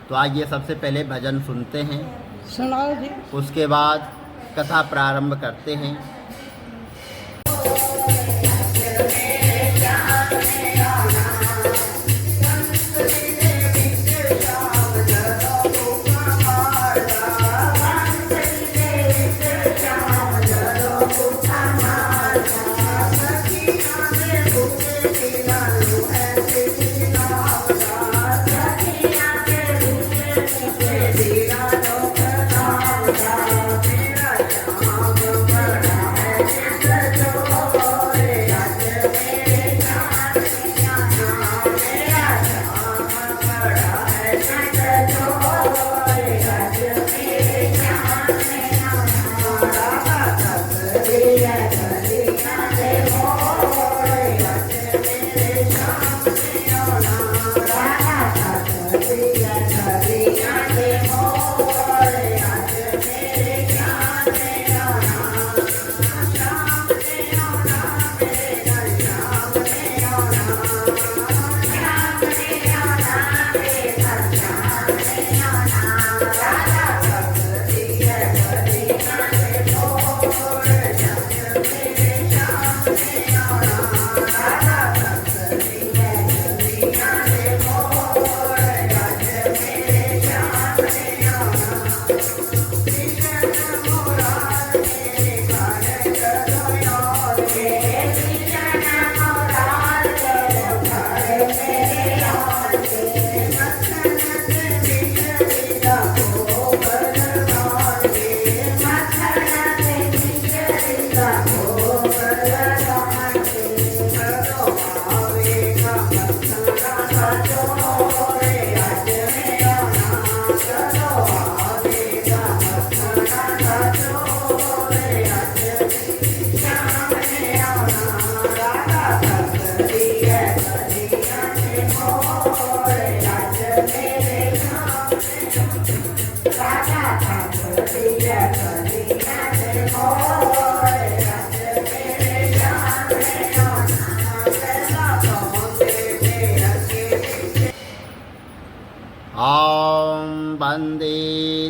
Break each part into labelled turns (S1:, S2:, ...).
S1: तो आइए सबसे पहले भजन सुनते हैं,
S2: सुनाओ जी।
S1: उसके बाद कथा प्रारंभ करते हैं। ॐ वन्दे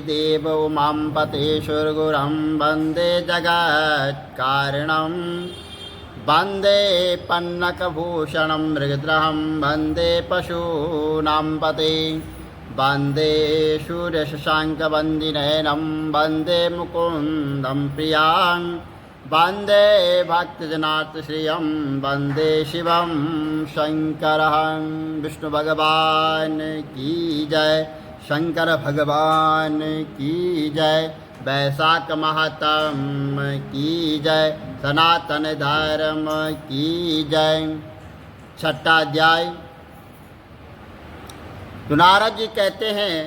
S1: देव उमां पतेश्वरगुरुं वन्दे जगत्कारणं वन्दे पन्नकभूषणं मृगद्रहं वन्दे पशूनां पते वन्दे सूर्यशशाङ्कवन्दिनयनं वन्दे मुकुन्दं प्रियां वन्दे भक्तजनार्तश्रियं वन्दे शिवं शङ्करं। विष्णु भगवान की जय, शंकर भगवान की जय, वैशाख महात्म की जय, सनातन धर्म की जय। छठा अध्याय। तो नारद जी कहते हैं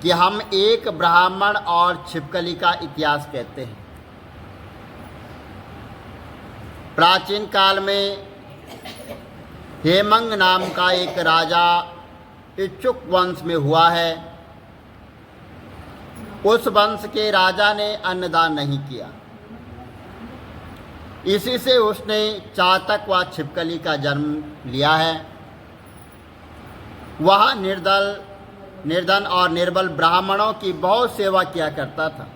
S1: कि हम एक ब्राह्मण और छिपकली का इतिहास कहते हैं। प्राचीन काल में हेमंग नाम का एक राजा इच्छुक वंश में हुआ है। उस वंश के राजा ने अन्नदान नहीं किया, इसी से उसने चातक व छिपकली का जन्म लिया है। वह निर्धन और निर्बल ब्राह्मणों की बहुत सेवा किया करता था,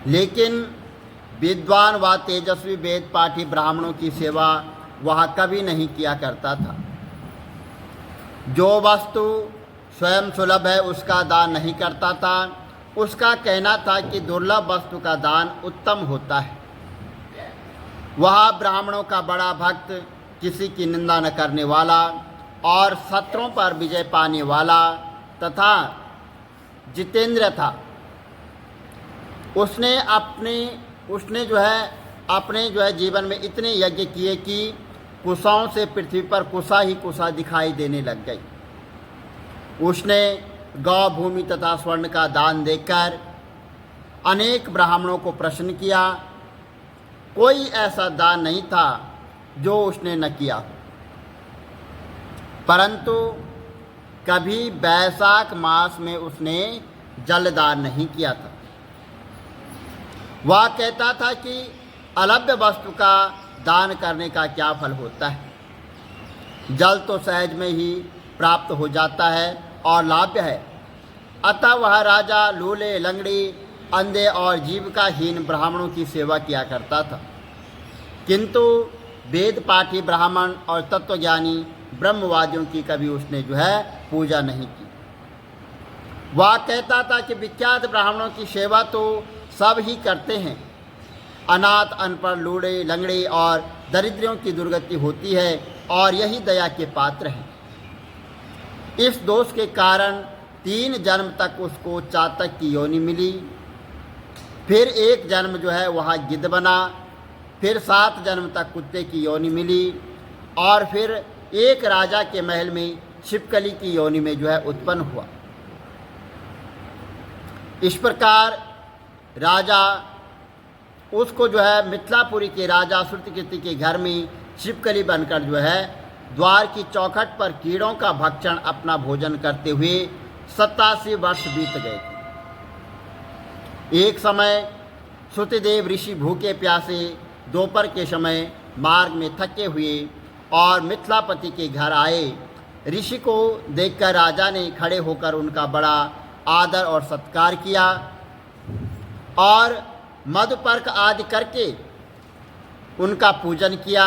S1: लेकिन विद्वान व तेजस्वी वेद पाठी ब्राह्मणों की सेवा वह कभी नहीं किया करता था। जो वस्तु स्वयं सुलभ है उसका दान नहीं करता था। उसका कहना था कि दुर्लभ वस्तु का दान उत्तम होता है। वह ब्राह्मणों का बड़ा भक्त, किसी की निंदा न करने वाला और शत्रुओं पर विजय पाने वाला तथा जितेंद्र था। उसने अपने जीवन में इतने यज्ञ किए कि कुशाओं से पृथ्वी पर कुशा ही कुशा दिखाई देने लग गई। उसने गौ भूमि तथा स्वर्ण का दान देकर अनेक ब्राह्मणों को प्रसन्न किया। कोई ऐसा दान नहीं था जो उसने न किया। परंतु कभी वैशाख मास में उसने जलदान नहीं किया था। वह कहता था कि अलभ्य वस्तु का दान करने का क्या फल होता है। जल तो सहज में ही प्राप्त हो जाता है और लाभ्य है। अतः वह राजा लूले, लंगड़ी, अंधे और जीविकाहीन ब्राह्मणों की सेवा किया करता था, किंतु वेद पाठी ब्राह्मण और तत्वज्ञानी ब्रह्मवादियों की कभी उसने पूजा नहीं की। वह कहता था कि विख्यात ब्राह्मणों की सेवा तो सब ही करते हैं, अनाथ, अनपढ़, लूड़े, लंगड़े और दरिद्रों की दुर्गति होती है और यही दया के पात्र हैं। इस दोष के कारण 3 जन्म तक उसको चातक की योनि मिली, फिर 1 जन्म वह गिद्ध बना, फिर 7 जन्म तक कुत्ते की योनि मिली और फिर एक राजा के महल में छिपकली की योनि में उत्पन्न हुआ। इस प्रकार राजा उसको मिथिलापुरी के राजा श्रुतकीर्ति के घर में छिपकली बनकर द्वार की चौखट पर कीड़ों का भक्षण अपना भोजन करते हुए 87 वर्ष बीत गए थे। एक समय श्रुतदेव ऋषि भूखे प्यासे दोपहर के समय मार्ग में थके हुए और मिथिलापति के घर आए। ऋषि को देखकर राजा ने खड़े होकर उनका बड़ा आदर और सत्कार किया और मधुपर्क आदि करके उनका पूजन किया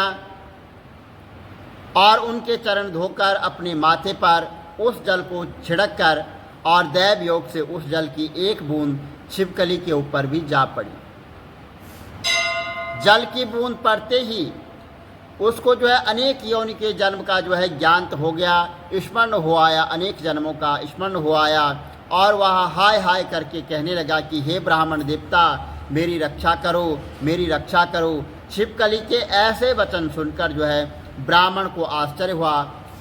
S1: और उनके चरण धोकर अपने माथे पर उस जल को छिड़क कर और दैव योग से उस जल की एक बूंद छिपकली के ऊपर भी जा पड़ी। जल की बूंद पड़ते ही उसको अनेक योनि के जन्म का ज्ञान हो गया, स्मरण हो आया, अनेक जन्मों का स्मरण हो आया और वह हाय हाय करके कहने लगा कि हे ब्राह्मण देवता, मेरी रक्षा करो, मेरी रक्षा करो। छिपकली के ऐसे वचन सुनकर ब्राह्मण को आश्चर्य हुआ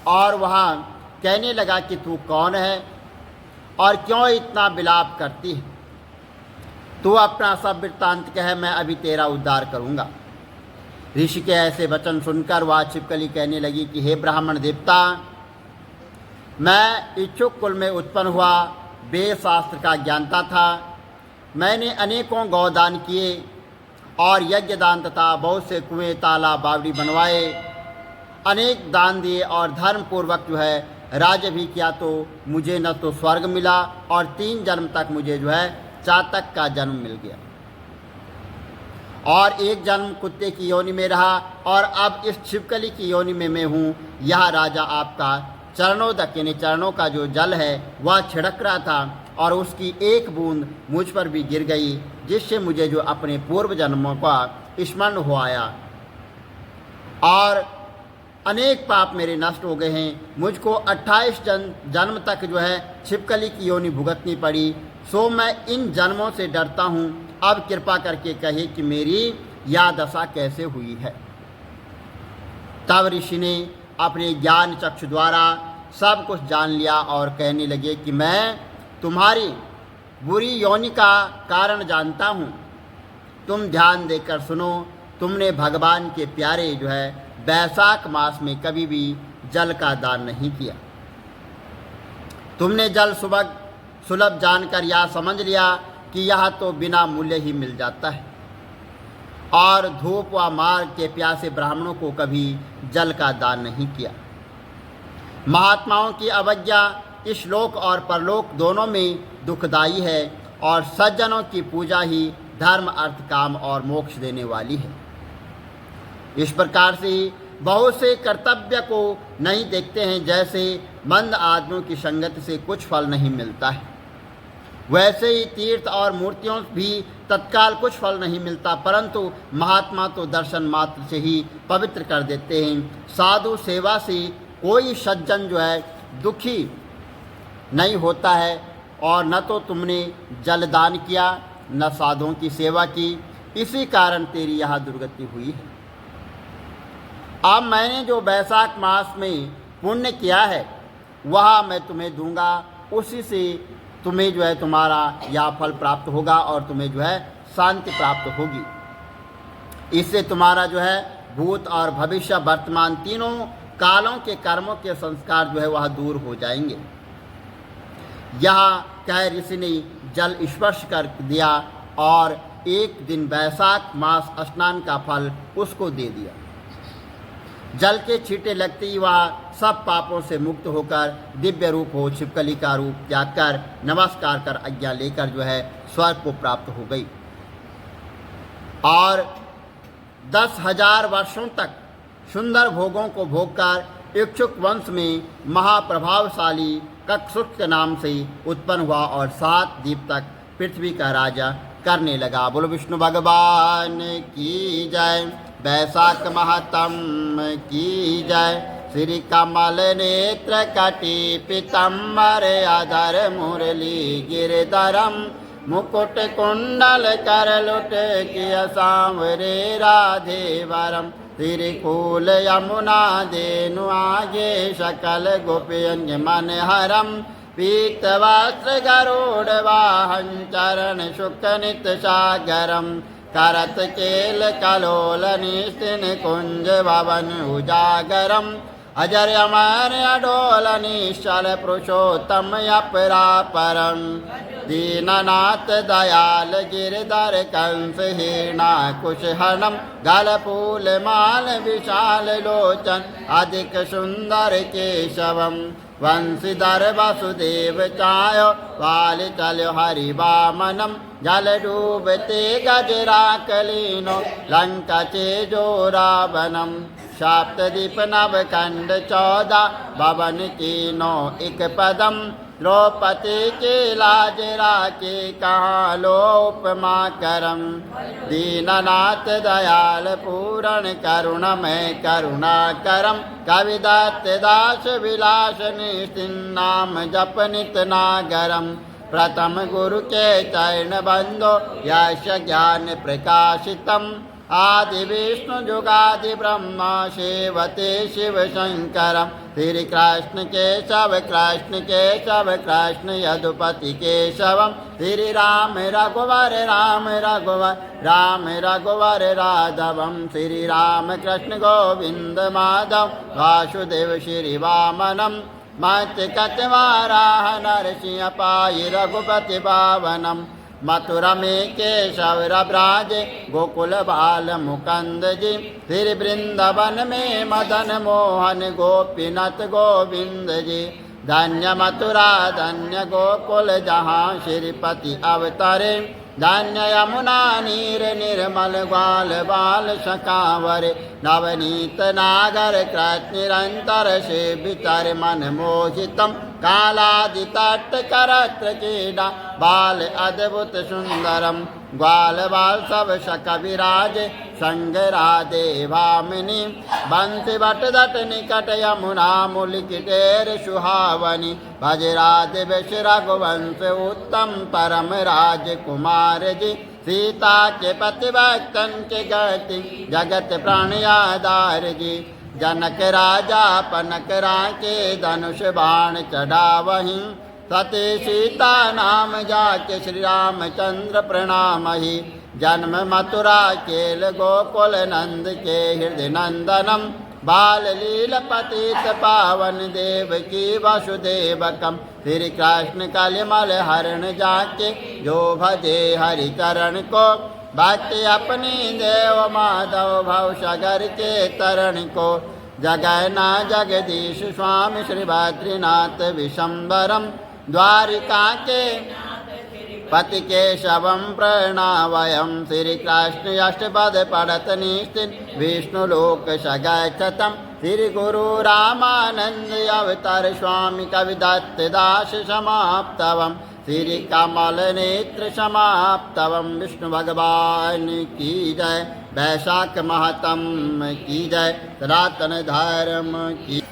S1: और वह कहने लगा कि तू कौन है और क्यों इतना विलाप करती है? तू अपना सब वृत्तांत कह, मैं अभी तेरा उद्धार करूँगा। ऋषि के ऐसे वचन सुनकर वह छिपकली कहने लगी कि हे ब्राह्मण देवता, मैं इच्छुक कुल में उत्पन्न हुआ, वेद शास्त्र का ज्ञानता था। मैंने अनेकों गौदान किए और यज्ञ दान तथा बहुत से कुएं, तालाब, बावड़ी बनवाए, अनेक दान दिए और धर्म पूर्वक राज्य भी किया, तो मुझे न तो स्वर्ग मिला और 3 जन्म तक मुझे चातक का जन्म मिल गया और 1 जन्म कुत्ते की योनि में रहा और अब इस छिपकली की योनि में मैं हूँ। यह राजा आपका चरणोदक यानी चरणों का जो जल है वह छिड़क रहा था और उसकी एक बूंद मुझ पर भी गिर गई, जिससे मुझे अपने पूर्व जन्मों का स्मरण हो आया और अनेक पाप मेरे नष्ट हो गए हैं। मुझको 28 जन्म तक छिपकली की योनि भुगतनी पड़ी, सो मैं इन जन्मों से डरता हूँ। अब कृपा करके कहे कि मेरी यह दशा कैसे हुई है। तब ऋषि ने अपने ज्ञान चक्षु द्वारा सब कुछ जान लिया और कहने लगे कि मैं तुम्हारी बुरी योनि का कारण जानता हूँ। तुम ध्यान देकर सुनो। तुमने भगवान के प्यारे वैशाख मास में कभी भी जल का दान नहीं किया। तुमने जल सुलभ जानकर यह समझ लिया कि यह तो बिना मूल्य ही मिल जाता है और धूप व मार्ग के प्यासे ब्राह्मणों को कभी जल का दान नहीं किया। महात्माओं की अवज्ञा इस लोक और परलोक दोनों में दुखदायी है और सज्जनों की पूजा ही धर्म, अर्थ, काम और मोक्ष देने वाली है। इस प्रकार से बहुत से कर्तव्य को नहीं देखते हैं। जैसे मंद आदमियों की संगति से कुछ फल नहीं मिलता है, वैसे ही तीर्थ और मूर्तियों भी तत्काल कुछ फल नहीं मिलता, परंतु महात्मा तो दर्शन मात्र से ही पवित्र कर देते हैं। साधु सेवा से कोई सज्जन दुखी नहीं होता है और न तो तुमने जलदान किया न साधुओं की सेवा की, इसी कारण तेरी यह दुर्गति हुई है। अब मैंने जो वैशाख मास में पुण्य किया है वह मैं तुम्हें दूंगा, उसी से तुम्हें तुम्हारा यह फल प्राप्त होगा और तुम्हें शांति प्राप्त होगी। इससे तुम्हारा भूत और भविष्य, वर्तमान तीनों कालों के कर्मों के संस्कार वह दूर हो जाएंगे। यह कह ऋषि ने जल स्पर्श कर दिया और एक दिन वैशाख मास स्नान का फल उसको दे दिया। जल के छींटे लगते ही वह सब पापों से मुक्त होकर दिव्य रूप हो छिपकली का रूप त्याग कर नमस्कार कर आज्ञा लेकर जो है स्वर्ग को प्राप्त हो गई। और 10,000 वर्षों तक सुंदर भोगों को भोगकर इक्षुक वंश में महाप्रभावशाली कक्षुक के नाम से उत्पन्न हुआ और 7 द्वीप तक पृथ्वी का राजा करने लगा। बोलो विष्णु भगवान की जय, वैशाख महत्म की जय। श्री कमल नेत्र कटी पीतम्बर अधर मुरली गिरधरम मुकुट कुंडल कर लुट किया सांवरे राधे वरम। तिरकुल यमुना देनु आगे सकल गोपियन मन हरम। पीत वस्त्र गरुड़ वाहन चरण शुकनित सागरम। करत केल कलोल निस्तिन कुंज भवन उजागरम। अजर अमर अडोल निश्चल पुरुषोत्तम अपरापरम। दीननाथ दयाल गिरधर कंस हीना कुशहनम। गलफूल माल विशाल लोचन अधिक सुंदर केशवम। वंशीधर वसुदेव चायो वाल चलो हरि वामनम। जल डूबते गजरा कलीनो लंका चेजो रावणम। सप्तदीप नवखंड 14 भवन कीनो एक पदम। द्रौपदी के लाज राखे कहाँ लो उपमा करम। दीननाथ दयाल पूरण करुणमय करुणा करम। कविदत्त दास विलास निस्तिन नाम जप नित नागरम। प्रथम गुरु के चरण बंदो यश ज्ञान प्रकाशितम। आदि विष्णु जुगादि ब्रह्मा सेवते शिव शंकरम। श्री कृष्ण केशव कृष्ण केशव कृष्ण यदुपति केशवम। श्री राम रघुवर राम रघुवर राम रघुवर राघवम। श्री राम कृष्ण गोविंद माधव वासुदेव श्री वामनम। मत्स्य कटवाराह नरसिंह पाई रघुपति पावनम। मथुरा में केशव ब्राज गोकुल बाल मुकंद जी। फिर वृंदावन में मदन मोहन गोपीनाथ गोविंद जी। धन्य मथुरा धन्य गोकुल जहाँ श्रीपति अवतरे। धन्य यमुना नीर निर्मल ग्वाल बाल सकावरे। नवनीत नागर कृष्ण निरंतर से वितर मन मोहितम। कालादि तट करत्र क्रीडा बाल अद्भुत सुंदरम। ग्वाल बाल सब सख विराज संग राधे भामिनी। बंसी बट दट निकट यमुना मुलिकिटेर सुहावनी। भज राधे विष रघुवंश उत्तम परम राजकुमार जी। सीता के पति भक्तन के गति जगत प्राण आधार जी। जनक राजा पनक राके धनुष बाण चढ़ावहीं। सती सीता नाम जाके श्री रामचंद्र प्रणामहि। जन्म मथुरा केल गोकुल नंद के हृदय नंदनम। बाल लील पतित पावन देव की वसुदेवकम। श्री कृष्ण कलिमल हरण जाके जो भजे हरि चरण को। भक्ति अपनी देव माधव भव सागर के तरण को। जगन्ना जगदीश स्वामी श्री बद्रीनाथ विशंबरम। द्वारिका के पति केशवम प्रणावयम। श्री कृष्ण अष्टपद पढ़त निस्तिन विष्णुलोक सगच्छतम। श्री गुरु रामानंद अवतार स्वामी कविदत्त दास समाप्तवम। श्री कमल नेत्र समाप्तवम। विष्णु भगवान की जय, वैशाख महतम की जय, सनातन धर्म की।